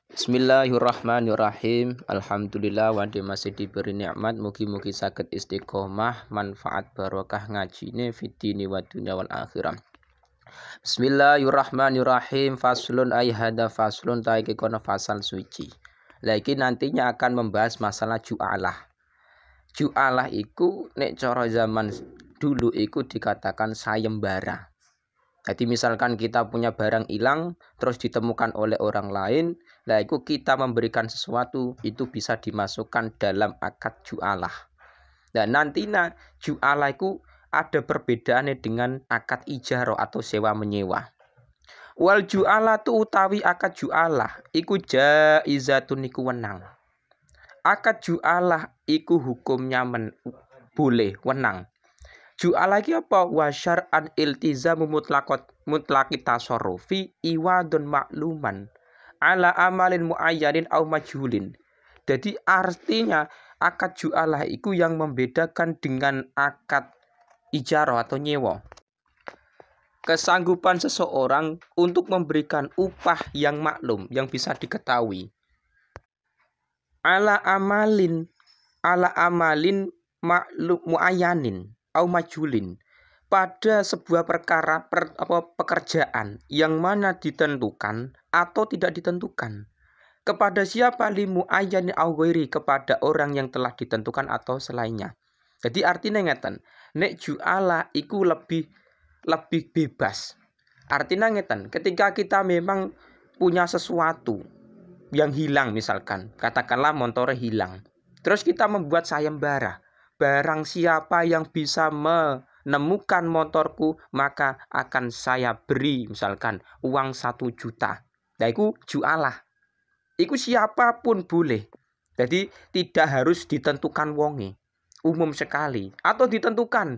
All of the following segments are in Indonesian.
Bismillahirrahmanirrahim. Alhamdulillah wandi masih diberi nikmat, mugi-mugi saged istiqomah, manfaat barokah ngajine fitini wa dunya wal akhirah. Bismillahirrahmanirrahim. Faslun ay hada faslun taiki kono fasal suci. Lagi nantinya akan membahas masalah ju'alah. Ju'alah iku nek cara zaman dulu iku dikatakan sayembara. Jadi misalkan kita punya barang hilang terus ditemukan oleh orang lain, nah itu kita memberikan sesuatu itu bisa dimasukkan dalam akad ju'alah. Dan nantinya ju'alah itu ada perbedaannya dengan akad ijaro atau sewa menyewa. Wal ju'alah tu utawi akad ju'alah iku jaizatun iku wenang. Akad ju'alah iku hukumnya boleh wenang. Ju'alah iki apa? Wa syar'an iltizamu mutlaqi tasarrufi iwadun makluman ala amalin muayyanin au majhulin. Jadi artinya akad ju'alah itu yang membedakan dengan akad ijarah atau nyewa. Kesanggupan seseorang untuk memberikan upah yang maklum, yang bisa diketahui. Ala amalin maklum muayyanin au majhulin, pada sebuah perkara pekerjaan yang mana ditentukan atau tidak ditentukan. Kepada siapa? Limu ayani au ghairi, kepada orang yang telah ditentukan atau selainnya. Jadi artinya ngeten, nek ju'alah iku lebih bebas. Artinya ngeten, ketika kita memang punya sesuatu yang hilang, misalkan katakanlah motornya hilang, terus kita membuat sayembara. Barang siapa yang bisa menemukan motorku maka akan saya beri misalkan uang 1 juta. Nah itu ju'alah. Itu siapapun boleh. Jadi tidak harus ditentukan wonge. Umum sekali. Atau ditentukan.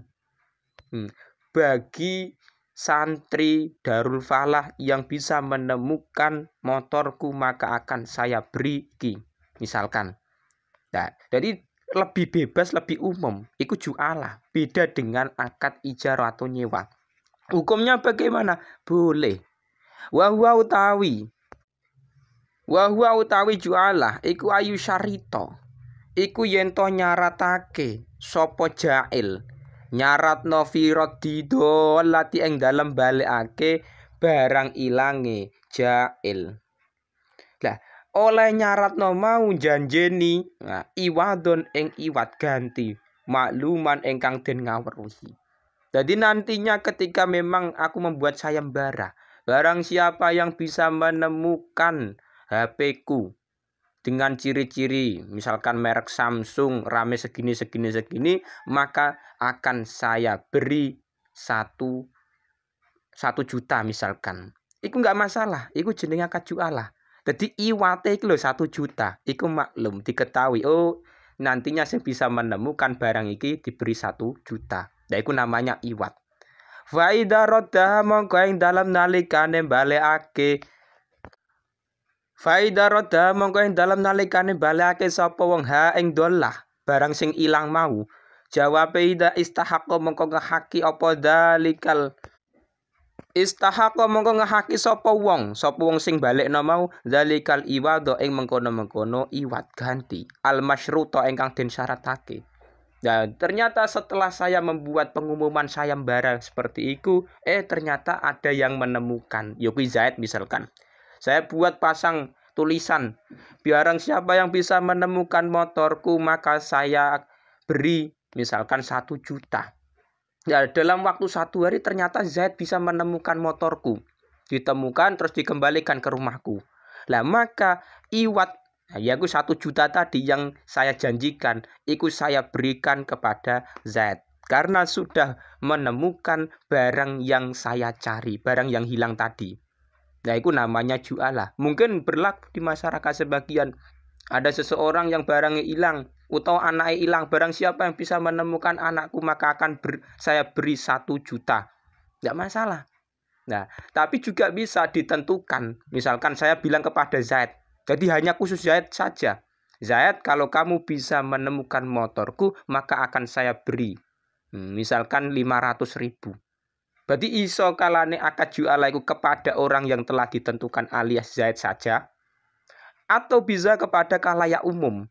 Bagi santri Darul Falah yang bisa menemukan motorku maka akan saya beri ki. Misalkan. Nah, jadi lebih bebas, lebih umum. Itu ju'alah. Beda dengan akad ijarah atau nyewa. Hukumnya bagaimana? Boleh. Wahwa utawi ju'alah iku ayu syarito. Iku yento nyaratake sopo jail. Nyaratno firot didolati ing dalem balekake barang ilange jail. Lah oleh nyaratno mau janjeni iwadon ing iwat ganti makluman ingkang den ngawruhi. Jadi nantinya ketika memang aku membuat sayembara, barang siapa yang bisa menemukan HP-ku dengan ciri-ciri misalkan merek Samsung rame segini, maka akan saya beri 1 juta misalkan. Iku enggak masalah, iku jenenge akad ju'alah. Jadi iwate iki lho 1 juta, iku maklum diketahui. Oh, nantinya saya bisa menemukan barang iki diberi 1 juta. Nah, iku namanya iwat. Fa idza radda mongko ing dalem nalikane balekake. Fa idza radda mongko ing dalem nalikane balekake sapa wong ha ing dolah, barang sing ilang mau. Jawabe ida istahaqqa mongko ngehaki apa dalikal istahaqqa mongko ngehaki sapa wong sing balekno mau zalikal iwado ing mengkono-mengkono iwat ganti al masyruta ingkang den syaratake. Nah, ternyata setelah saya membuat pengumuman sayembara seperti itu, ternyata ada yang menemukan. Yogi Zaid misalkan. Saya buat pasang tulisan, barang siapa yang bisa menemukan motorku maka saya beri misalkan 1 juta. Ya, dalam waktu 1 hari ternyata Zaid bisa menemukan motorku. Ditemukan terus dikembalikan ke rumahku. Lah maka iwat, yaitu 1 juta tadi yang saya janjikan, itu saya berikan kepada Zaid. Karena sudah menemukan barang yang saya cari, barang yang hilang tadi. Nah itu namanya ju'alah. Mungkin berlaku di masyarakat sebagian. Ada seseorang yang barangnya hilang atau anaknya hilang, barang siapa yang bisa menemukan anakku maka akan saya beri 1 juta. Tidak masalah. Nah, tapi juga bisa ditentukan. Misalkan saya bilang kepada Zaid, jadi hanya khusus Zaid saja. Zaid, kalau kamu bisa menemukan motorku maka akan saya beri misalkan 500.000. Berarti iso kalane akad ju'alah iku kepada orang yang telah ditentukan alias Zaid saja. atau bisa kepada khalayak umum.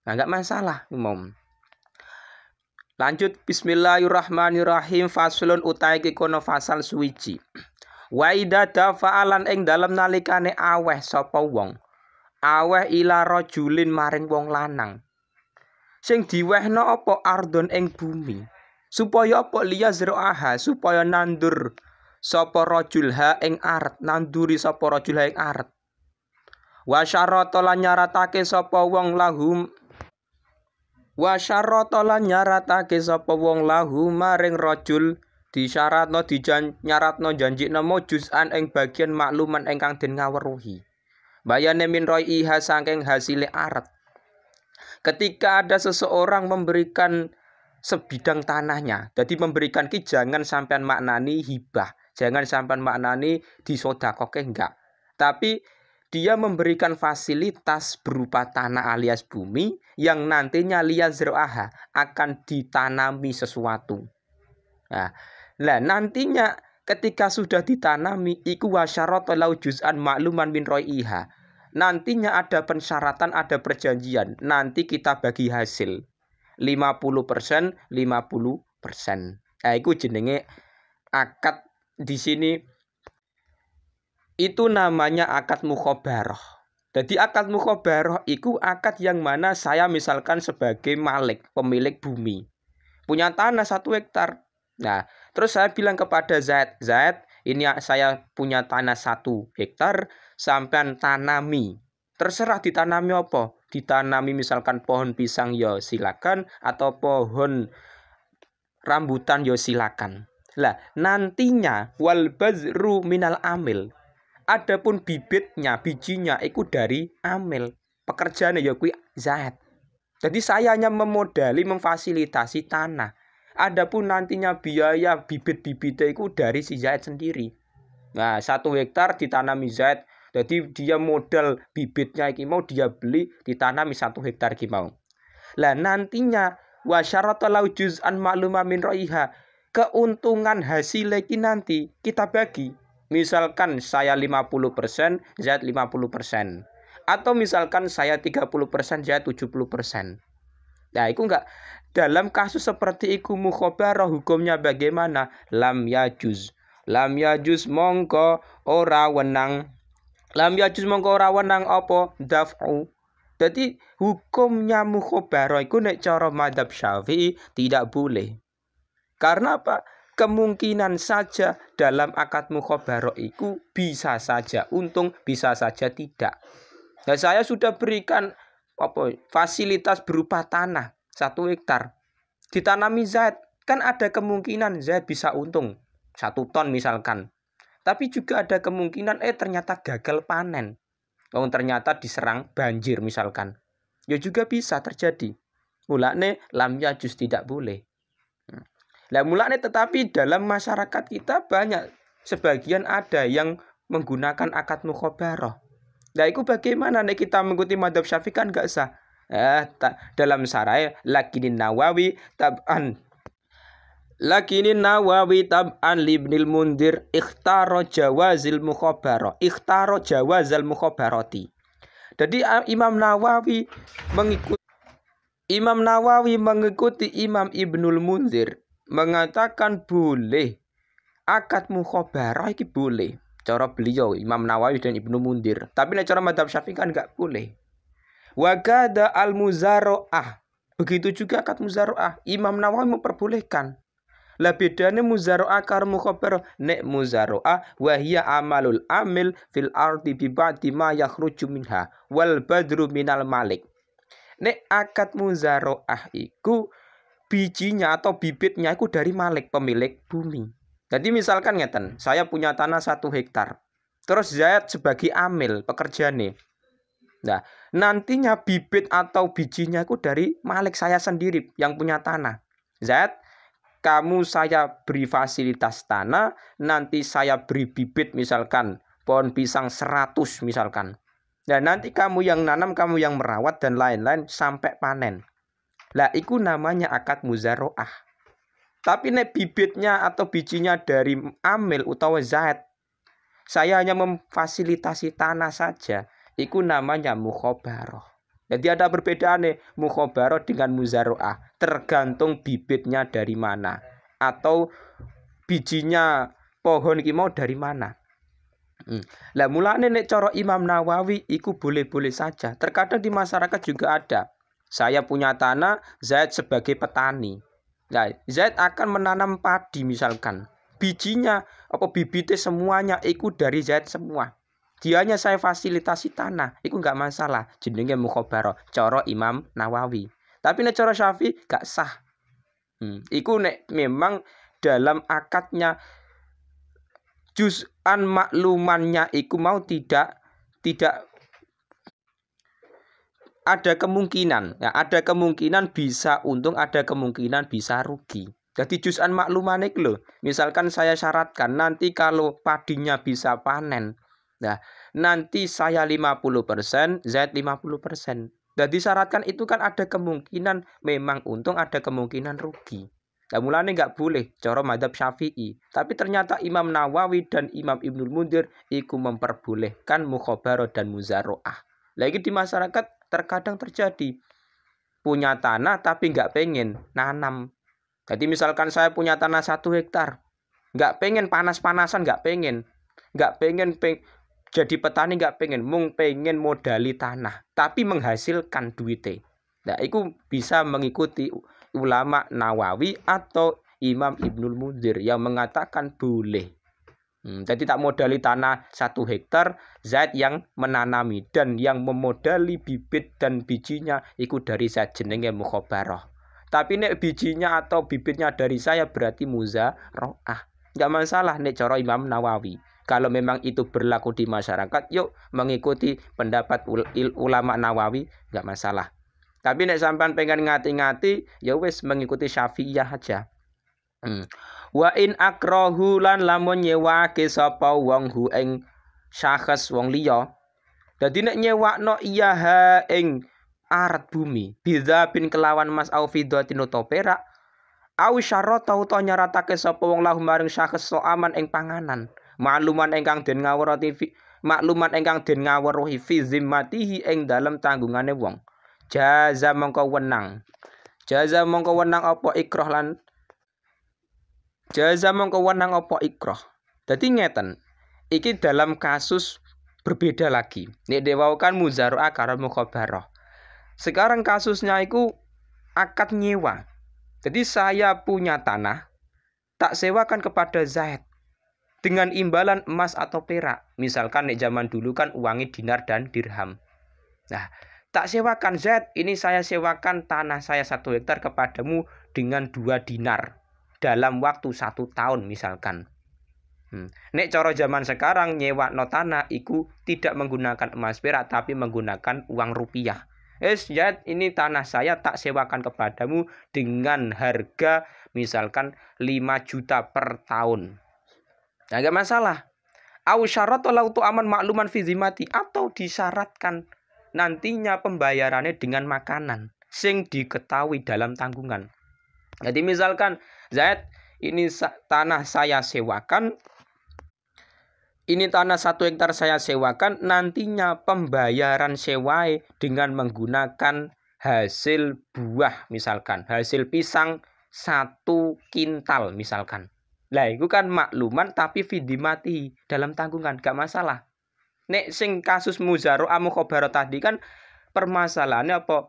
Nah, enggak masalah umum. Lanjut, bismillahirrahmanirrahim. Faslun utai kono fasal suwiji. Wa idza dafa'alan ing dalem nalikane aweh sapa wong. Aweh ila rajulin maring wong lanang. Sing diwehno apa ardon ing bumi. Supaya apa liya zro'aha, supaya nandur sapa rajul ha ing aret, nanduri sapa rajul ha ing aret. Wa syarata lan nyaratake sapa wong lahum. Wa syarata lan nyaratake sapa wong lahu maring rajul disyaratno nyaratno janjikna mujuzan ing bagian makluman ingkang den ngaweruhi. Bayane min roiha saking hasile aret. Ketika ada seseorang memberikan sebidang tanahnya, jadi memberikan ki jangan sampean maknani hibah, jangan sampean maknani disodakoke enggak. Tapi dia memberikan fasilitas berupa tanah alias bumi yang nantinya liyazro'aha akan ditanami sesuatu. Nah, nantinya ketika sudah ditanami iku wasyarata lau juz'an makluman min roiha. Nantinya ada pensyaratan, ada perjanjian. Nanti kita bagi hasil 50%, 50%. Nah, itu jenenge akad di sini. Itu namanya akad mukhabarah. Jadi akad mukhabarah itu akad yang mana saya misalkan sebagai malik, pemilik bumi, punya tanah 1 hektar. Nah, terus saya bilang kepada Zaid, ini saya punya tanah 1 hektar, sampean tanami. Terserah ditanami apa? Ditanami misalkan pohon pisang ya silakan, atau pohon rambutan ya silakan. Lah, nantinya wal bazru minal amil. Adapun bibitnya, bijinya itu dari amil. Pekerjaannya ya kuwi Zaid. Jadi saya hanya memodali, memfasilitasi tanah. Adapun nantinya biaya bibit-bibitnya itu dari si Zaid sendiri. Nah, 1 hektar ditanami Zaid. Jadi dia modal bibitnya iki mau dia beli ditanami 1 hektar iki mau. Lah nantinya wa syarata lau juz'an ma'luma min roiha. Keuntungan hasil iki nanti kita bagi. Misalkan saya 50%, Zaid 50%. Atau misalkan saya 30%, Zaid 70%. Nah, itu enggak. Dalam kasus seperti itu mukhabarah hukumnya bagaimana? Lam yajuz. Lam yajuz mongko ora wenang. Lam yajuz mongko ora wenang apa? Daf'u. Jadi hukumnya mukhabarah itu nek cara madzhab Syafi'i tidak boleh. Karena apa? Kemungkinan saja dalam akad mukhabarah itu bisa saja untung, bisa saja tidak. Nah, saya sudah berikan fasilitas berupa tanah 1 hektar. Ditanami Zaid, kan ada kemungkinan Zaid bisa untung 1 ton misalkan. Tapi juga ada kemungkinan ternyata gagal panen. Ternyata diserang banjir misalkan. Ya juga bisa terjadi. Mulane lam yajuz tidak boleh. Lah mulane tetapi dalam masyarakat kita banyak sebagian ada yang menggunakan akad mukhabarah. Nah, itu bagaimana nek kita mengikuti madzhab Syafi'i kan enggak sah. Dalam syarah lakinin Nawawi tab'an libnil Mundir ikhtaro jawazil mukhabarah, ikhtaro jawazal mukhabarati. Jadi Imam Nawawi mengikuti Imam Ibnul Mundir mengatakan boleh akad mukhabarah iki boleh. Cara beliau Imam Nawawi dan Ibnu Mundir. Tapi nek cara madzhab Syafi'i kan enggak boleh. Wa kada al muzaroah. Begitu juga akad muzaroah. Imam Nawawi memperbolehkan. Lah bedane muzaroah karo mukhabarah. Nek muzaroah wa hiya amalul amil fil ardi bi ba'di ma yakhruju minha wal badru minal malik. Nek akad muzaroah iku bijinya atau bibitnya itu dari malik, pemilik bumi. Jadi misalkan ngeten, saya punya tanah 1 hektar. Terus Zaid sebagai amil pekerjaane. Nah, nantinya bibit atau bijinya itu dari malik saya sendiri yang punya tanah. Zaid, kamu saya beri fasilitas tanah, nanti saya beri bibit misalkan pohon pisang 100 misalkan. Nah, nanti kamu yang nanam, kamu yang merawat dan lain-lain sampai panen. Lah, itu namanya akad muzaroah. Tapi nek bibitnya atau bijinya dari amil utawa Zaid, saya hanya memfasilitasi tanah saja. iku namanya mukhabarah. Jadi ada perbedaan nih mukhabarah dengan muzaroah, tergantung bibitnya dari mana atau bijinya pohon iki mau dari mana. Lah mulane nek cara Imam Nawawi iku boleh-boleh saja. Terkadang di masyarakat juga ada. Saya punya tanah, Zaid sebagai petani. Nah, Zaid akan menanam padi misalkan. Bijinya apa bibitnya semuanya iku dari Zaid semua. Dianya saya fasilitasi tanah, iku enggak masalah. Jenenge mukhabarah cara Imam Nawawi. Tapi nek cara Syafi'i gak sah. Iku nek memang dalam akadnya juz'an maklumannya iku mau tidak ada kemungkinan ya, ada kemungkinan bisa untung, ada kemungkinan bisa rugi. Jadi juz'an makluman itu loh, misalkan saya syaratkan nanti kalau padinya bisa panen, nah nanti saya 50%, Zaid 50%. Jadi syaratkan itu kan ada kemungkinan memang untung, ada kemungkinan rugi. Nah, mulanya nggak boleh cara madzhab Syafi'i. Tapi ternyata Imam Nawawi dan Imam Ibnul Mundzir iku memperbolehkan mukhabarah dan muzaroah. Lagi di masyarakat terkadang terjadi punya tanah tapi nggak pengen nanam. Jadi misalkan saya punya tanah 1 hektar, nggak pengen panas-panasan, nggak pengen jadi petani, nggak pengen, mung pengen modali tanah, tapi menghasilkan duitnya. Nah, itu bisa mengikuti ulama Nawawi atau Imam Ibnul Mundzir yang mengatakan boleh. Jadi tak modali tanah 1 hektar, Zaid yang menanami dan yang memodali bibit dan bijinya itu dari Zaid, jenenge mukhabarah. Tapi nek bijinya atau bibitnya dari saya berarti muzaroah. Enggak masalah nek cara Imam Nawawi. Kalau memang itu berlaku di masyarakat, yuk mengikuti pendapat ulama Nawawi, enggak masalah. Tapi nek sampean pengen ngati-ngati, ya wis mengikuti Syafi'iyah aja. Wa in akrahu lan lamun nyewake sapa wong hu ing syakhs wong liya. Dadi nek nyewakno iya ha ing arat bumi, bidza bin kelawan mas au fiddatin utawa perak, au syarata utawa nyaratake sapa wong lahu maring syakhs so aman ing panganan. Makluman ingkang den ngawruhi fi zimmatihi ing dalem tanggungane wong. Jaza mongko wenang apa ikrah lan jaza mongko wenang apa ikrah. Dadi ngeten, iki dalam kasus berbeda lagi. Nek dewaukan muzaroah karo mukhabarah. Sekarang kasusnya itu akad nyewa. Jadi saya punya tanah, tak sewakan kepada Zaid dengan imbalan emas atau perak. Misalkan nek zaman dulu kan uangnya dinar dan dirham. Nah, tak sewakan Zaid, ini saya sewakan tanah saya 1 hektar kepadamu dengan 2 dinar dalam waktu 1 tahun misalkan. Nek cara zaman sekarang nyewa no tanah iku tidak menggunakan emas perak tapi menggunakan uang rupiah. Zaid, ini tanah saya tak sewakan kepadamu dengan harga misalkan 5 juta per tahun. Nah, gak masalah. Au syarata lau tu aman makluman fi zimmati, atau disyaratkan nantinya pembayarannya dengan makanan sing diketahui dalam tanggungan. Jadi misalkan Zaid, ini tanah saya sewakan, ini tanah 1 hektar saya sewakan, nantinya pembayaran sewae dengan menggunakan hasil buah misalkan, hasil pisang 1 kintal misalkan. Lah itu kan makluman tapi fidimati dalam tanggungan, gak masalah. Nek sing kasus muzaroah mukhabarah tadi kan permasalahannya apa?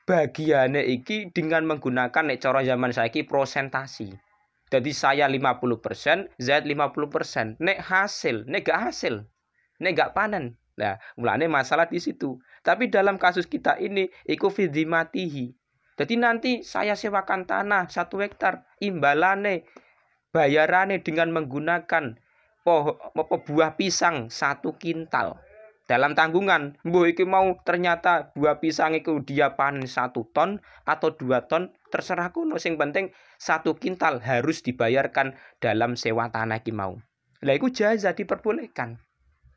Bagiannya iki dengan menggunakan nek cara zaman saiki prosentasi. Jadi saya 50%, Zaid 50%. Nek gak panen. Nah, mulane masalah di situ. Tapi dalam kasus kita ini iku fidimatihi. Jadi nanti saya sewakan tanah 1 hektar, imbalane bayarannya dengan menggunakan buah pisang 1 kintal dalam tanggungan. Mbuh iki mau ternyata buah pisang itu dia panen 1 ton atau 2 ton, terserah kuno. Sing penting 1 kintal harus dibayarkan dalam sewa tanah iki mau. Lah iku jaza diperbolehkan.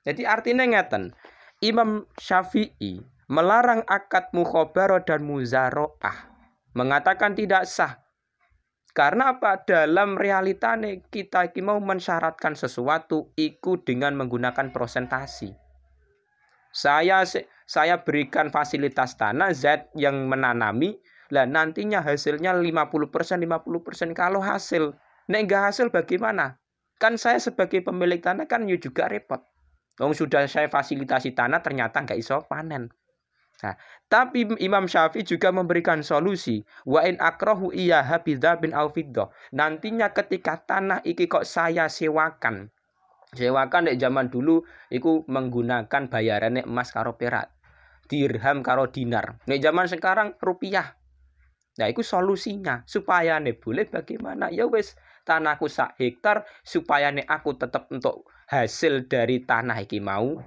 Jadi artinya ngeten, Imam Syafi'i melarang akad mukhabarah dan muzaroah, mengatakan tidak sah. Karena apa? Dalam realitane kita mau mensyaratkan sesuatu iku dengan menggunakan prosentasi. Saya berikan fasilitas tanah, Z yang menanami, lah nantinya hasilnya 50%, 50%. Kalau hasil, nek enggak hasil bagaimana? Kan saya sebagai pemilik tanah kan juga repot. Sudah saya fasilitasi tanah ternyata enggak iso panen. Nah, tapi Imam Syafi'i juga memberikan solusi. Wa in akrahu iyaha bidzabin au fiddah. Nantinya ketika tanah iki kok saya sewakan. Sewakan di zaman dulu iku menggunakan bayarannya emas karo perak. Dirham karo dinar. Di zaman sekarang rupiah. Nah, itu solusinya. Supaya boleh bagaimana? Ya wes, tanahku 1 hektar supaya aku tetap untuk hasil dari tanah iki mau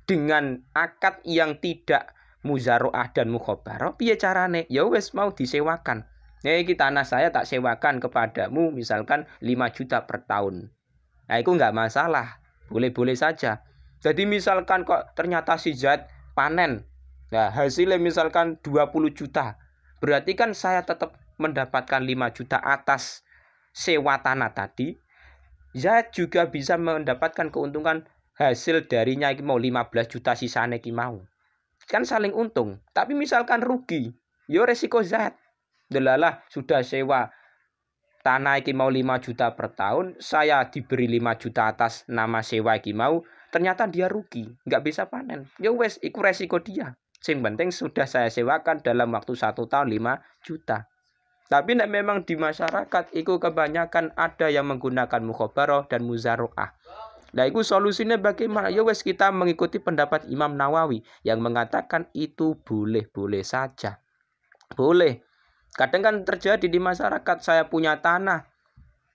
dengan akad yang tidak muzaroah dan mukhobaroh, piye carane? Ya wes mau disewakan. Iki tanah saya tak sewakan kepadamu misalkan 5 juta per tahun. Nah, itu enggak masalah. Boleh-boleh saja. Jadi misalkan kok ternyata si Z panen. Nah, hasilnya misalkan 20 juta. Berarti kan saya tetap mendapatkan 5 juta atas sewa tanah tadi. Z juga bisa mendapatkan keuntungan hasil darinya iki mau 15 juta sisane iki mau. Kan saling untung. Tapi misalkan rugi, yo resiko Z. Delalah sudah sewa tanah iki mau 5 juta per tahun, saya diberi 5 juta atas nama sewa iki mau, ternyata dia rugi, nggak bisa panen. Ya wes, iku resiko dia. Sing penting sudah saya sewakan dalam waktu 1 tahun 5 juta. Tapi nek memang di masyarakat iku kebanyakan ada yang menggunakan mukhobaroh dan muzaroah. Nah, itu solusinya bagaimana? Ya wes, kita mengikuti pendapat Imam Nawawi yang mengatakan itu boleh-boleh saja. Boleh. Kadang kan terjadi di masyarakat, saya punya tanah,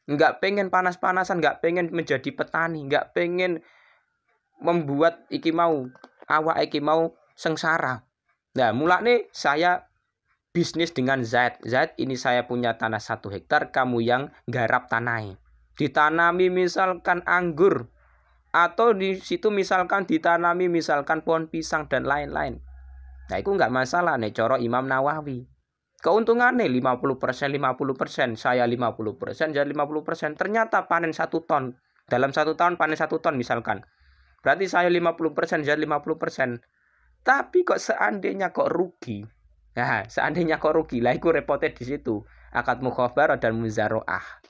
nggak pengen panas-panasan, nggak pengen menjadi petani, nggak pengen membuat iki mau, awak iki mau sengsara. Nah, mulane saya bisnis dengan Z. Z, ini saya punya tanah 1 hektar, kamu yang garap tanahnya. Ditanami misalkan anggur, atau di situ misalkan ditanami misalkan pohon pisang dan lain-lain. Nah, itu nggak masalah nih coro Imam Nawawi. Keuntungannya 50%, 50%, saya 50%, jadi 50%. Ternyata panen 1 ton. Dalam 1 tahun panen 1 ton misalkan. Berarti saya 50%, jadi 50%. Tapi kok seandainya kok rugi. Nah, seandainya kok rugi, lah itu repotnya di situ. Akad mukhobaroh dan muzaroah.